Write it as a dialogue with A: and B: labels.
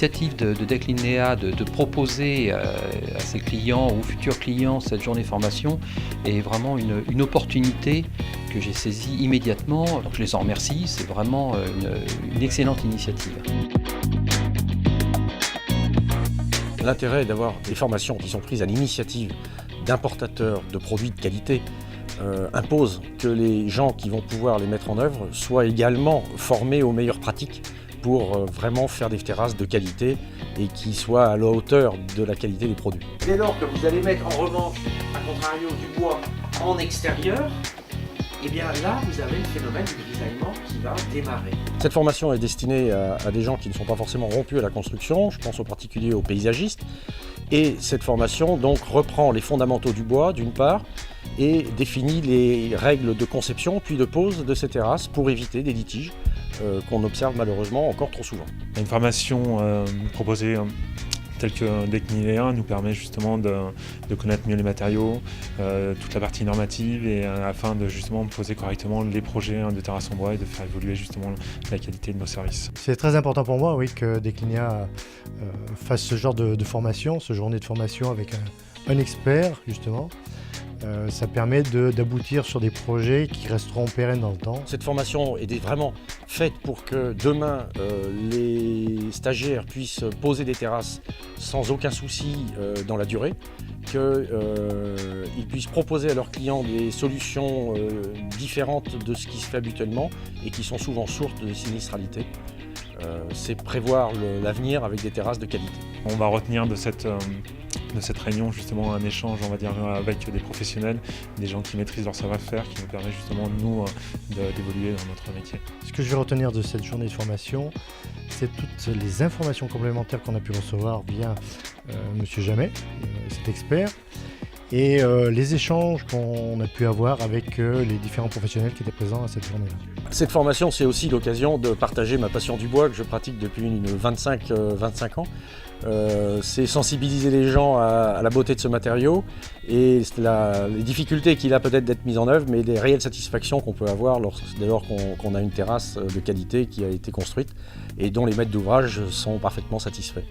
A: l'initiative de Declinea de proposer à ses clients ou futurs clients cette journée formation est vraiment une opportunité que j'ai saisie immédiatement. Donc je les en remercie, c'est vraiment une excellente initiative.
B: L'intérêt est d'avoir des formations qui sont prises à l'initiative d'importateurs de produits de qualité impose que les gens qui vont pouvoir les mettre en œuvre soient également formés aux meilleures pratiques pour vraiment faire des terrasses de qualité et qui soient à la hauteur de la qualité des produits.
C: Dès lors que vous allez mettre en revanche, à contrario, du bois en extérieur, et bien là, vous avez le phénomène du grisaillement qui va démarrer.
B: Cette formation est destinée à des gens qui ne sont pas forcément rompus à la construction, je pense en particulier aux paysagistes. Et cette formation donc reprend les fondamentaux du bois d'une part et définit les règles de conception puis de pose de ces terrasses pour éviter des litiges qu'on observe malheureusement encore trop souvent.
D: Une formation proposée telle que Declinea nous permet justement de connaître mieux les matériaux, toute la partie normative et afin de justement poser correctement les projets de terrasses en bois et de faire évoluer justement la qualité de nos services.
E: C'est très important pour moi, oui, que Declinea fasse ce genre de formation, ce journée de formation avec un expert justement. Ça permet d'aboutir sur des projets qui resteront pérennes dans le temps.
B: Cette formation est vraiment faite pour que demain les stagiaires puissent poser des terrasses sans aucun souci dans la durée, qu'ils puissent proposer à leurs clients des solutions différentes de ce qui se fait habituellement et qui sont souvent sources de sinistralité. C'est prévoir l'avenir avec des terrasses de qualité.
D: On va retenir de cette réunion justement un échange, on va dire, avec des professionnels, des gens qui maîtrisent leur savoir-faire, qui nous permet justement nous d'évoluer dans notre métier.
E: Ce que je vais retenir de cette journée de formation, c'est toutes les informations complémentaires qu'on a pu recevoir via Monsieur Jamet, cet expert, et les échanges qu'on a pu avoir avec les différents professionnels qui étaient présents à cette journée-là.
B: Cette formation, c'est aussi l'occasion de partager ma passion du bois que je pratique depuis 25 ans. C'est sensibiliser les gens à la beauté de ce matériau et les difficultés qu'il a peut-être d'être mis en œuvre, mais les réelles satisfactions qu'on peut avoir dès lors qu'on a une terrasse de qualité qui a été construite et dont les maîtres d'ouvrage sont parfaitement satisfaits.